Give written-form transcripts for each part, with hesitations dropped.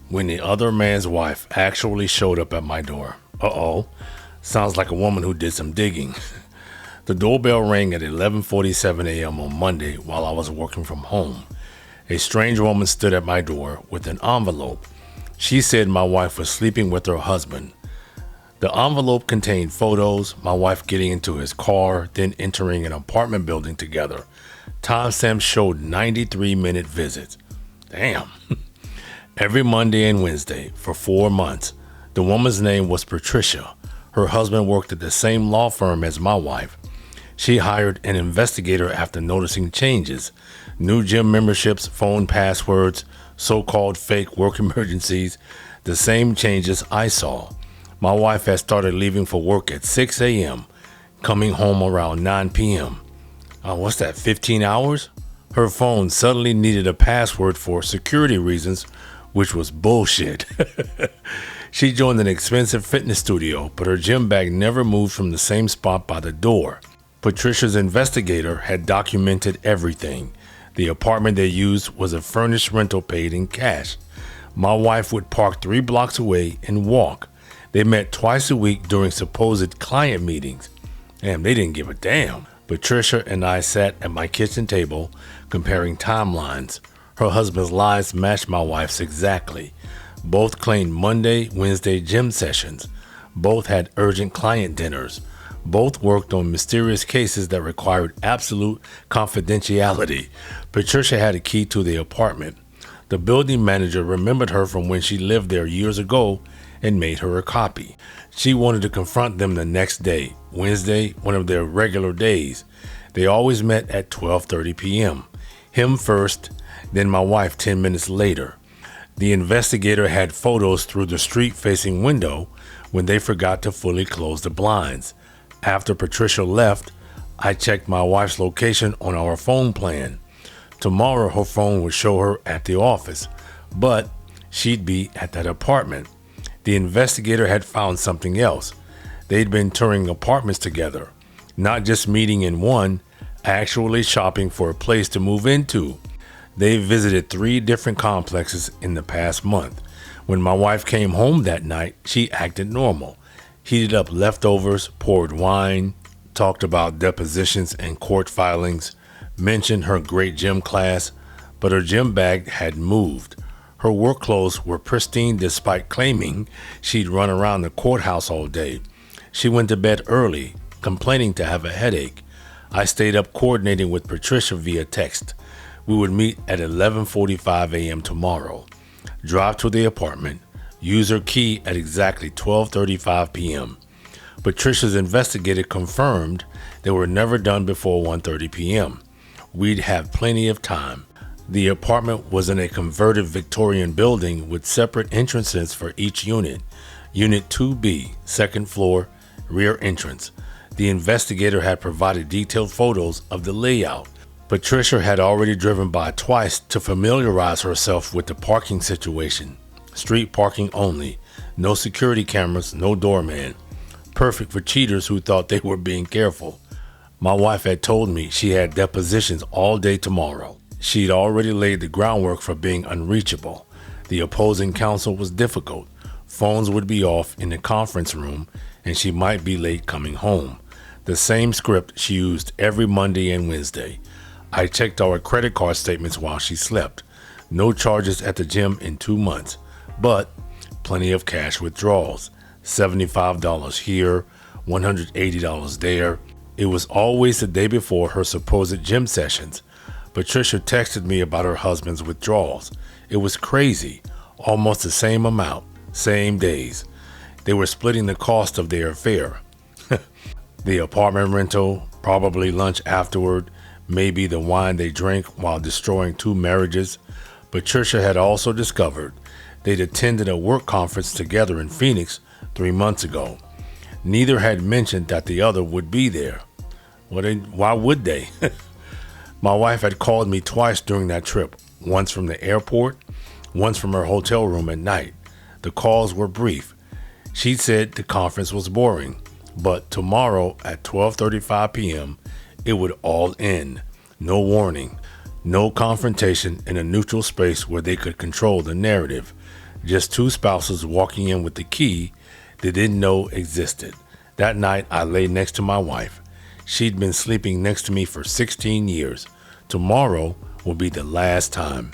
when the other man's wife actually showed up at my door. Uh-oh. Sounds like a woman who did some digging. The doorbell rang at 11:47 a.m. on Monday while I was working from home. A strange woman stood at my door with an envelope. She said my wife was sleeping with her husband. The envelope contained photos, my wife getting into his car, then entering an apartment building together. Timestamps showed 93-minute visits. Damn. Every Monday and Wednesday for 4 months. The woman's name was Patricia. Her husband worked at the same law firm as my wife. She hired an investigator after noticing changes. New gym memberships, phone passwords, so-called fake work emergencies, the same changes I saw. My wife had started leaving for work at 6 a.m., coming home around 9 p.m. What's that, 15 hours? Her phone suddenly needed a password for security reasons, which was bullshit. She joined an expensive fitness studio, but her gym bag never moved from the same spot by the door. Patricia's investigator had documented everything. The apartment they used was a furnished rental paid in cash. My wife would park 3 blocks away and walk. They met twice a week during supposed client meetings. Damn, they didn't give a damn. Patricia and I sat at my kitchen table comparing timelines. Her husband's lies matched my wife's exactly. Both claimed Monday, Wednesday gym sessions. Both had urgent client dinners. Both worked on mysterious cases that required absolute confidentiality. Patricia had a key to the apartment. The building manager remembered her from when she lived there years ago and made her a copy. She wanted to confront them the next day, Wednesday, one of their regular days. They always met at 12:30 p.m. Him first, then my wife 10 minutes later. The investigator had photos through the street-facing window when they forgot to fully close the blinds. After Patricia left, I checked my wife's location on our phone plan. Tomorrow her phone would show her at the office, but she'd be at that apartment. The investigator had found something else. They'd been touring apartments together, not just meeting in one, actually shopping for a place to move into. They visited 3 different complexes in the past month. When my wife came home that night, she acted normal. Heated up leftovers, poured wine, talked about depositions and court filings, mentioned her great gym class, but her gym bag had moved. Her work clothes were pristine despite claiming she'd run around the courthouse all day. She went to bed early, complaining to have a headache. I stayed up coordinating with Patricia via text. We would meet at 11:45 a.m. tomorrow. Drive to the apartment. Use her key at exactly 12:35 p.m. Patricia's investigator confirmed they were never done before 1:30 p.m. We'd have plenty of time. The apartment was in a converted Victorian building with separate entrances for each unit. Unit 2B, second floor, rear entrance. The investigator had provided detailed photos of the layout. Patricia had already driven by twice to familiarize herself with the parking situation. Street parking only. No security cameras, no doorman. Perfect for cheaters who thought they were being careful. My wife had told me she had depositions all day tomorrow. She'd already laid the groundwork for being unreachable. The opposing counsel was difficult. Phones would be off in the conference room, and she might be late coming home. The same script she used every Monday and Wednesday. I checked our credit card statements while she slept. No charges at the gym in 2 months, but plenty of cash withdrawals. $75 here, $180 there. It was always the day before her supposed gym sessions. Patricia texted me about her husband's withdrawals. It was crazy. Almost the same amount, same days. They were splitting the cost of their affair. The apartment rental, probably lunch afterward, maybe the wine they drank while destroying 2 marriages. Patricia had also discovered they'd attended a work conference together in Phoenix 3 months ago. Neither had mentioned that the other would be there. Why would they? My wife had called me twice during that trip, once from the airport, once from her hotel room at night. The calls were brief. She said the conference was boring, but tomorrow at 12:35 p.m., it would all end. No warning, no confrontation in a neutral space where they could control the narrative. Just two spouses walking in with the key they didn't know existed. That night, I lay next to my wife. She'd been sleeping next to me for 16 years. Tomorrow will be the last time.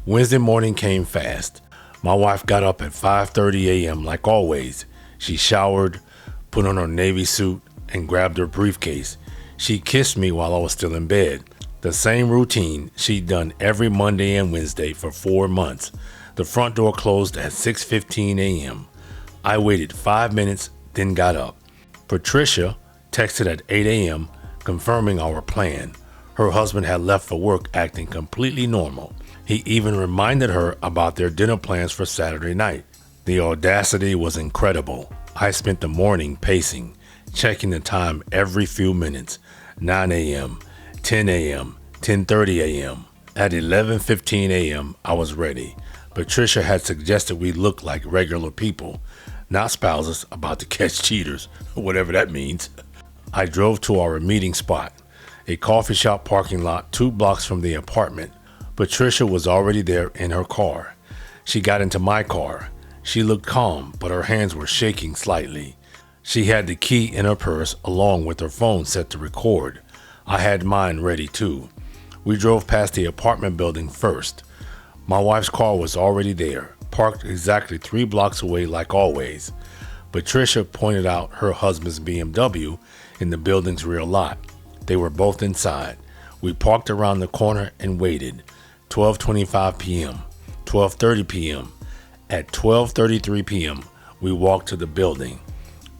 Wednesday morning came fast. My wife got up at 5:30 a.m. like always. She showered, put on her Navy suit, and grabbed her briefcase. She kissed me while I was still in bed. The same routine she'd done every Monday and Wednesday for 4 months. The front door closed at 6:15 a.m. I waited 5 minutes, then got up. Patricia texted at 8 a.m. confirming our plan. Her husband had left for work acting completely normal. He even reminded her about their dinner plans for Saturday night. The audacity was incredible. I spent the morning pacing, checking the time every few minutes. 9 a.m., 10 a.m., 10:30 a.m. At 11:15 a.m., I was ready. Patricia had suggested we look like regular people, not spouses about to catch cheaters, whatever that means. I drove to our meeting spot, a coffee shop parking lot 2 blocks from the apartment. Patricia was already there in her car. She got into my car. She looked calm, but her hands were shaking slightly. She had the key in her purse along with her phone set to record. I had mine ready too. We drove past the apartment building first. My wife's car was already there, parked exactly 3 blocks away like always. Patricia pointed out her husband's BMW in the building's rear lot. They were both inside. We parked around the corner and waited. 12:25 p.m., 12:30 p.m. At 12:33 p.m., we walked to the building.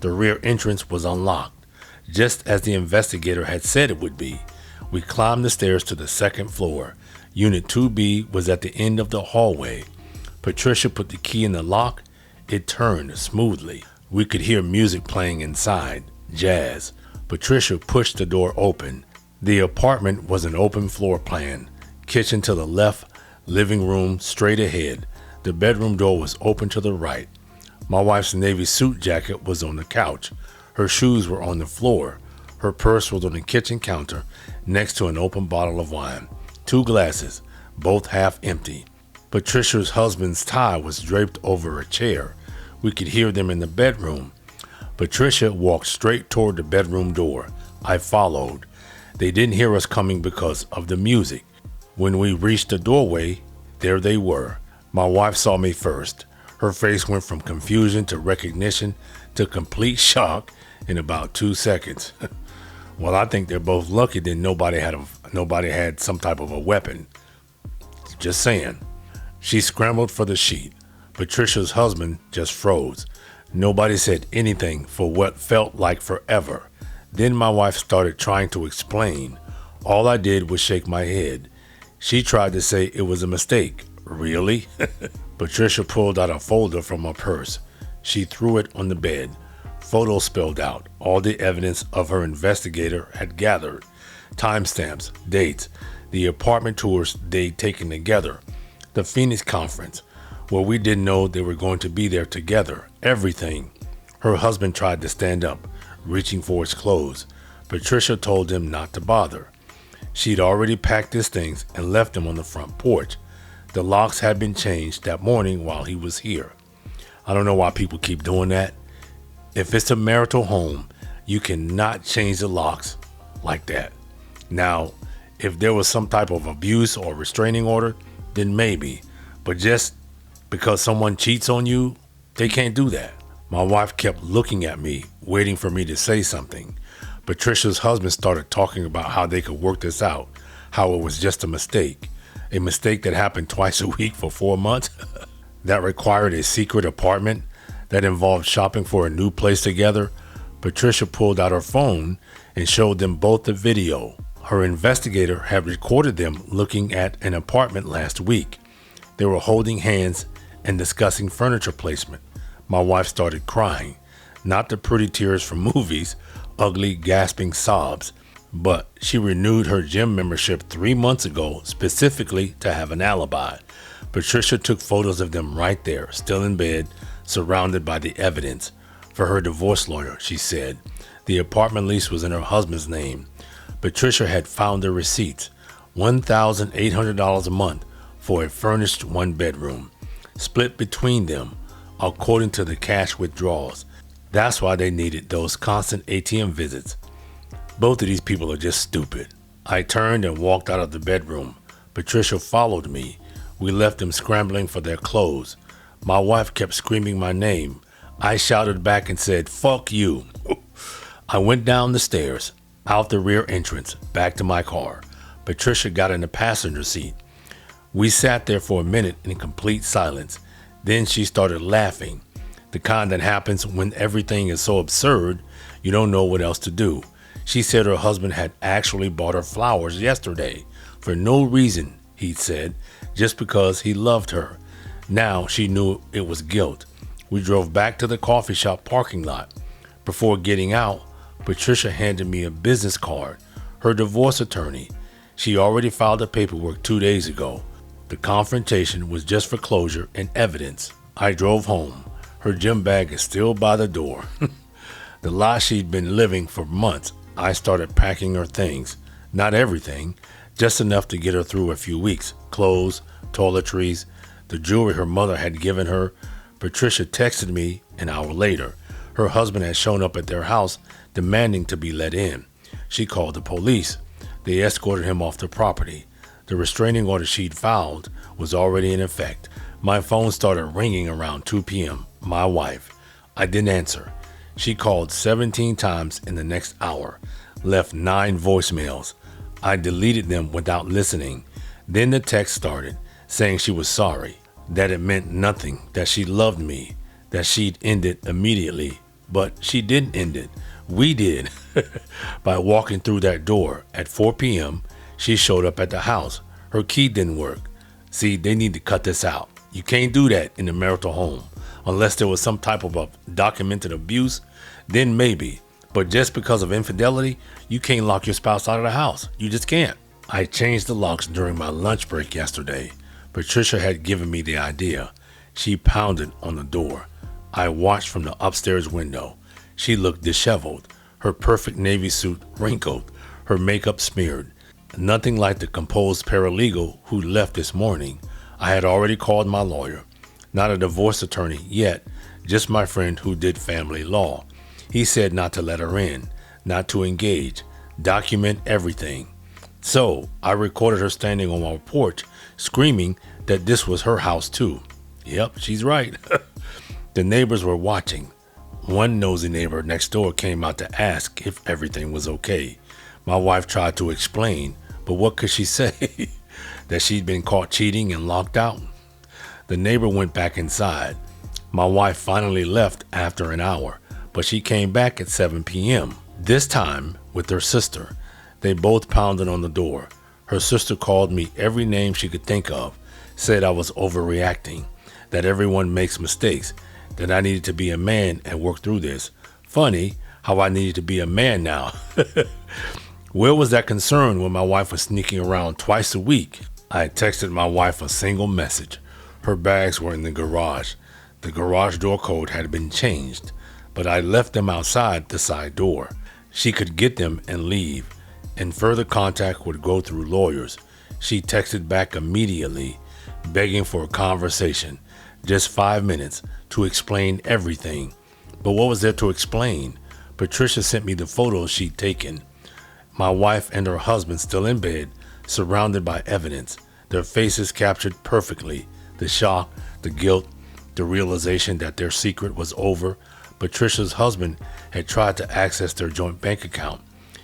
The rear entrance was unlocked, just as the investigator had said it would be. We climbed the stairs to the second floor. Unit 2B was at the end of the hallway. Patricia put the key in the lock. It turned smoothly. We could hear music playing inside, jazz. Patricia pushed the door open. The apartment was an open floor plan. Kitchen to the left, living room straight ahead. The bedroom door was open to the right. My wife's navy suit jacket was on the couch. Her shoes were on the floor. Her purse was on the kitchen counter next to an open bottle of wine. 2 glasses, both half empty. Patricia's husband's tie was draped over a chair. We could hear them in the bedroom. Patricia walked straight toward the bedroom door. I followed. They didn't hear us coming because of the music. When we reached the doorway, there they were. My wife saw me first. Her face went from confusion to recognition to complete shock in about 2 seconds. Well, I think they're both lucky that nobody had some type of a weapon. Just saying. She scrambled for the sheet. Patricia's husband just froze. Nobody said anything for what felt like forever. Then my wife started trying to explain. All I did was shake my head. She tried to say it was a mistake. Really? Patricia pulled out a folder from her purse. She threw it on the bed. Photos spelled out all the evidence of her investigator had gathered. Timestamps, dates, the apartment tours they'd taken together, the Phoenix conference, where we didn't know they were going to be there together, everything. Her husband tried to stand up, reaching for his clothes. Patricia told him not to bother. She'd already packed his things and left them on the front porch. The locks had been changed that morning while he was here. I don't know why people keep doing that. If it's a marital home, you cannot change the locks like that. Now, if there was some type of abuse or restraining order, then maybe. But just because someone cheats on you, they can't do that. My wife kept looking at me, waiting for me to say something. Patricia's husband started talking about how they could work this out, how it was just a mistake that happened twice a week for 4 months, that required a secret apartment, that involved shopping for a new place together. Patricia pulled out her phone and showed them both the video. Her investigator had recorded them looking at an apartment last week. They were holding hands and discussing furniture placement. My wife started crying, not the pretty tears from movies, ugly, gasping sobs, but she renewed her gym membership 3 months ago specifically to have an alibi. Patricia took photos of them right there, still in bed, surrounded by the evidence. For her divorce lawyer, she said. The apartment lease was in her husband's name. Patricia had found the receipts, $1,800 a month for a furnished 1-bedroom. split between them according to the cash withdrawals. That's why they needed those constant ATM visits. Both of these people are just stupid. I turned and walked out of the bedroom. Patricia followed me. We left them scrambling for their clothes. My wife kept screaming my name. I shouted back and said, "Fuck you." I went down the stairs, out the rear entrance, back to my car. Patricia got in the passenger seat. We sat there for a minute in complete silence. Then she started laughing, the kind that happens when everything is so absurd you don't know what else to do. She said her husband had actually bought her flowers yesterday for no reason, he said, just because he loved her. Now she knew it was guilt. We drove back to the coffee shop parking lot. Before getting out, Patricia handed me a business card, her divorce attorney. She already filed the paperwork 2 days ago. The confrontation was just for closure and evidence. I drove home. Her gym bag is still by the door. The lie she'd been living for months. I started packing her things. Not everything, just enough to get her through a few weeks. Clothes, toiletries, the jewelry her mother had given her. Patricia texted me an hour later. Her husband had shown up at their house demanding to be let in. She called the police. They escorted him off the property. The restraining order she'd filed was already in effect. My phone started ringing around 2 p.m. My wife. I didn't answer. She called 17 times in the next hour, left 9 voicemails. I deleted them without listening. Then the text started, saying she was sorry, that it meant nothing, that she loved me, that she'd end it immediately. But she didn't end it. We did. By walking through that door at 4 p.m., she showed up at the house. Her key didn't work. See, they need to cut this out. You can't do that in a marital home. Unless there was some type of documented abuse, then maybe. But just because of infidelity, you can't lock your spouse out of the house. You just can't. I changed the locks during my lunch break yesterday. Patricia had given me the idea. She pounded on the door. I watched from the upstairs window. She looked disheveled, her perfect navy suit wrinkled, her makeup smeared. Nothing like the composed paralegal who left this morning. I had already called my lawyer. Not a divorce attorney yet, just my friend who did family law. He said not to let her in, not to engage, document everything. So I recorded her standing on my porch, screaming that this was her house too. Yep, she's right. The neighbors were watching. One nosy neighbor next door came out to ask if everything was okay. My wife tried to explain, but what could she say? That she'd been caught cheating and locked out? The neighbor went back inside. My wife finally left after an hour, but she came back at 7 p.m., this time with her sister. They both pounded on the door. Her sister called me every name she could think of, said I was overreacting, that everyone makes mistakes, that I needed to be a man and work through this. Funny how I needed to be a man now. Where was that concern when my wife was sneaking around twice a week? I had texted my wife a single message. Her bags were in the garage. The garage door code had been changed, but I left them outside the side door. She could get them and leave, and further contact would go through lawyers. She texted back immediately, begging for a conversation, just 5 minutes, to explain everything. But what was there to explain? Patricia sent me the photos she'd taken. My wife and her husband still in bed, surrounded by evidence, their faces captured perfectly. The shock, the guilt, the realization that their secret was over. Patricia's husband had tried to access their joint bank account.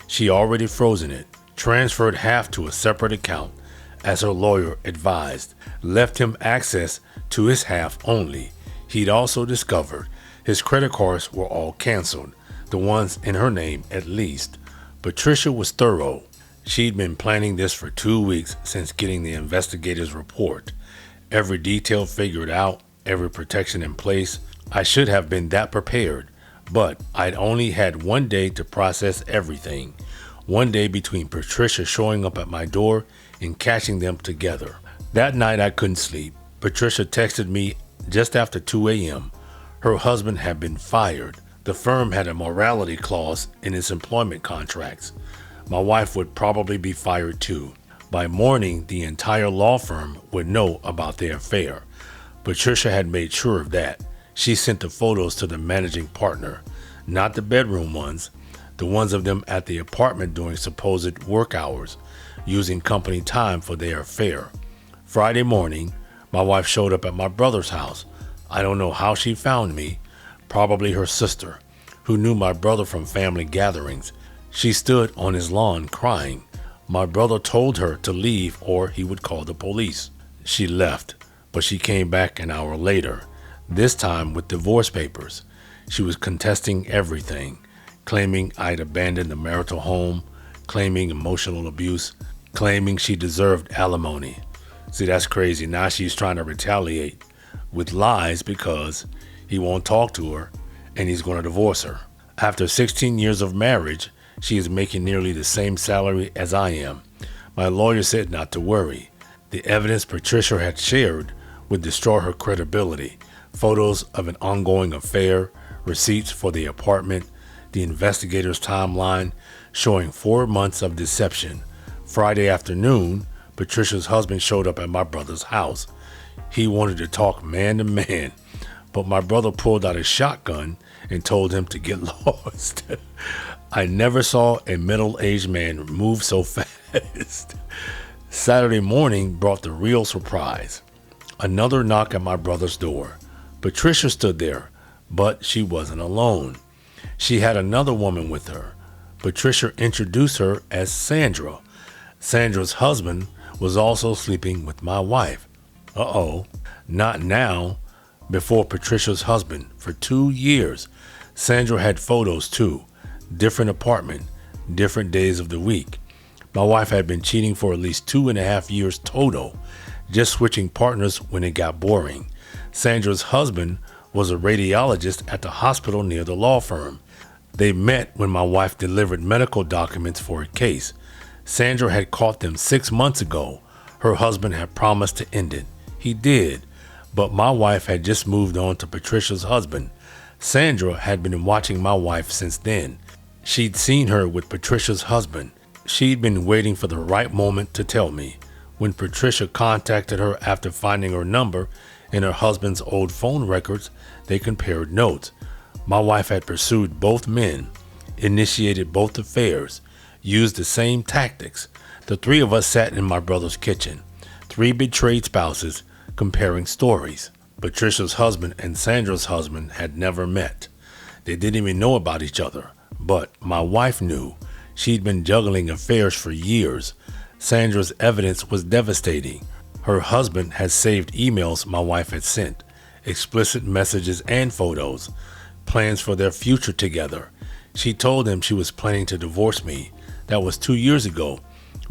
She already frozen it, transferred half to a separate account, as her lawyer advised, left him access to his half only. He'd also discovered his credit cards were all canceled, the ones in her name at least. Patricia was thorough. She'd been planning this for 2 weeks since getting the investigator's report. Every detail figured out, every protection in place. I should have been that prepared, but I'd only had 1 day to process everything. 1 day between Patricia showing up at my door and catching them together. That night I couldn't sleep. Patricia texted me just after 2 a.m. Her husband had been fired. The firm had a morality clause in its employment contracts. My wife would probably be fired too. By morning, the entire law firm would know about their affair. Patricia had made sure of that. She sent the photos to the managing partner, not the bedroom ones, the ones of them at the apartment during supposed work hours, using company time for their affair. Friday morning, my wife showed up at my brother's house. I don't know how she found me, probably her sister, who knew my brother from family gatherings. She stood on his lawn crying. My brother told her to leave or he would call the police. She left, but she came back an hour later, this time with divorce papers. She was contesting everything, claiming I'd abandoned the marital home, claiming emotional abuse, claiming she deserved alimony. See, that's crazy. Now she's trying to retaliate with lies because he won't talk to her and he's going to divorce her. After 16 years of marriage, she is making nearly the same salary as I am. My lawyer said not to worry. The evidence Patricia had shared would destroy her credibility. Photos of an ongoing affair, receipts for the apartment, the investigator's timeline showing 4 months of deception. Friday afternoon, Patricia's husband showed up at my brother's house. He wanted to talk man to man, but my brother pulled out a shotgun and told him to get lost. I never saw a middle-aged man move so fast. Saturday morning brought the real surprise. Another knock at my brother's door. Patricia stood there, but she wasn't alone. She had another woman with her. Patricia introduced her as Sandra. Sandra's husband was also sleeping with my wife. Not now. Before Patricia's husband, for 2 years, Sandra had photos too. Different apartment, different days of the week. My wife had been cheating for at least 2.5 years total, just switching partners when it got boring. Sandra's husband was a radiologist at the hospital near the law firm. They met when my wife delivered medical documents for a case. Sandra had caught them 6 months ago. Her husband had promised to end it. He did, but my wife had just moved on to Patricia's husband. Sandra had been watching my wife since then. She'd seen her with Patricia's husband. She'd been waiting for the right moment to tell me. When Patricia contacted her after finding her number in her husband's old phone records, they compared notes. My wife had pursued both men, initiated both affairs, used the same tactics. The three of us sat in my brother's kitchen, 3 betrayed spouses comparing stories. Patricia's husband and Sandra's husband had never met. They didn't even know about each other, but my wife knew. She'd been juggling affairs for years. Sandra's evidence was devastating. Her husband had saved emails my wife had sent, explicit messages and photos, plans for their future together. She told him she was planning to divorce me. That was 2 years ago,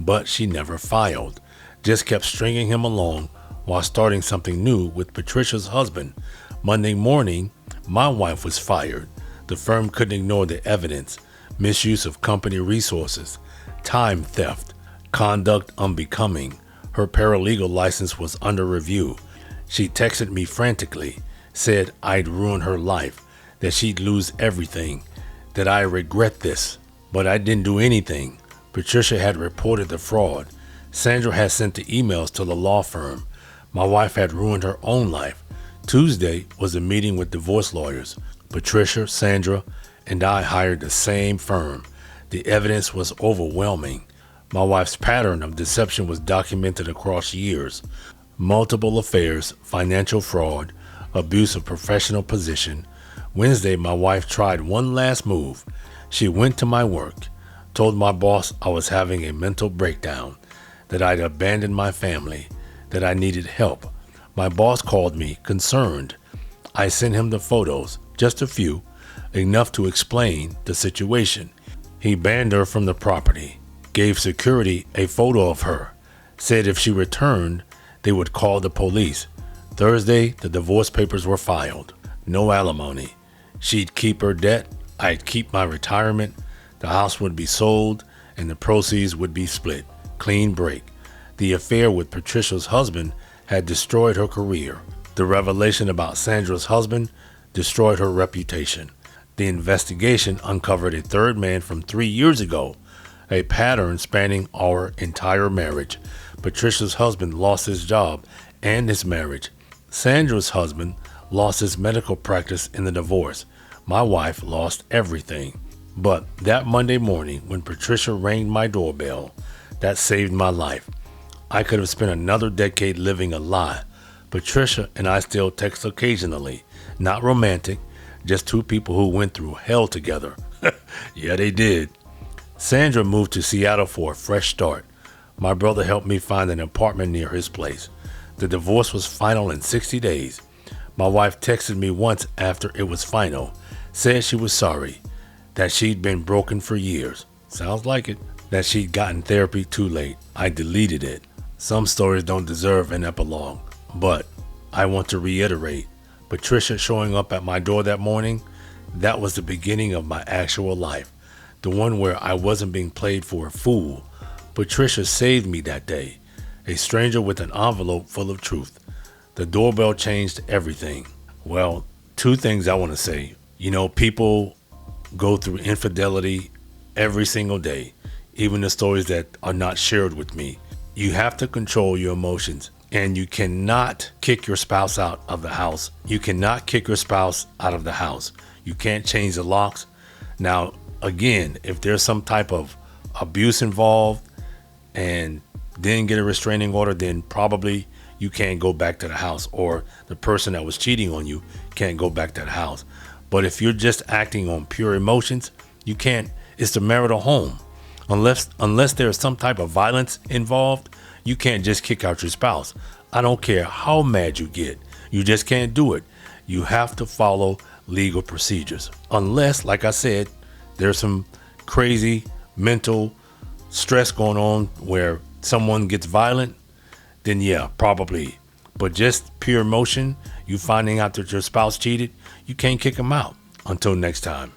but she never filed. Just kept stringing him along while starting something new with Patricia's husband. Monday morning, my wife was fired. The firm couldn't ignore the evidence: misuse of company resources, time theft, conduct unbecoming. Her paralegal license was under review. She texted me frantically, said I'd ruin her life, that she'd lose everything, that I regret this. But I didn't do anything. Patricia had reported the fraud. Sandra had sent the emails to the law firm. My wife had ruined her own life. Tuesday was a meeting with divorce lawyers. Patricia, Sandra, and I hired the same firm. The evidence was overwhelming. My wife's pattern of deception was documented across years. Multiple affairs, financial fraud, abuse of professional position. Wednesday, my wife tried one last move. She went to my work, told my boss I was having a mental breakdown, that I'd abandoned my family, that I needed help. My boss called me, concerned. I sent him the photos, just a few, enough to explain the situation. He banned her from the property, gave security a photo of her, said if she returned, they would call the police. Thursday, the divorce papers were filed. No alimony. She'd keep her debt, I'd keep my retirement, the house would be sold, and the proceeds would be split. Clean break. The affair with Patricia's husband had destroyed her career. The revelation about Sandra's husband destroyed her reputation. The investigation uncovered a third man from 3 years ago, a pattern spanning our entire marriage. Patricia's husband lost his job and his marriage. Sandra's husband lost his medical practice in the divorce. My wife lost everything. But that Monday morning, when Patricia rang my doorbell, that saved my life. I could have spent another decade living a lie. Patricia and I still text occasionally. Not romantic, just two people who went through hell together. Yeah, they did. Sandra moved to Seattle for a fresh start. My brother helped me find an apartment near his place. The divorce was final in 60 days. My wife texted me once after it was final, said she was sorry, that she'd been broken for years. Sounds like it. That she'd gotten therapy too late. I deleted it. Some stories don't deserve an epilogue, but I want to reiterate, Patricia showing up at my door that morning, that was the beginning of my actual life. The one where I wasn't being played for a fool. Patricia saved me that day. A stranger with an envelope full of truth. The doorbell changed everything. Well, two things I want to say. People go through infidelity every single day, even the stories that are not shared with me. You have to control your emotions, and you cannot kick your spouse out of the house. You cannot kick your spouse out of the house. You can't change the locks. Now, again, if there's some type of abuse involved and didn't get a restraining order, then probably you can't go back to the house, or the person that was cheating on you can't go back to the house. But if you're just acting on pure emotions, you can't. It's the marital home. Unless there's some type of violence involved, you can't just kick out your spouse. I don't care how mad you get. You just can't do it. You have to follow legal procedures. Unless, like I said, there's some crazy mental stress going on where someone gets violent, then yeah, probably. But just pure emotion, you finding out that your spouse cheated, you can't kick them out. Until next time.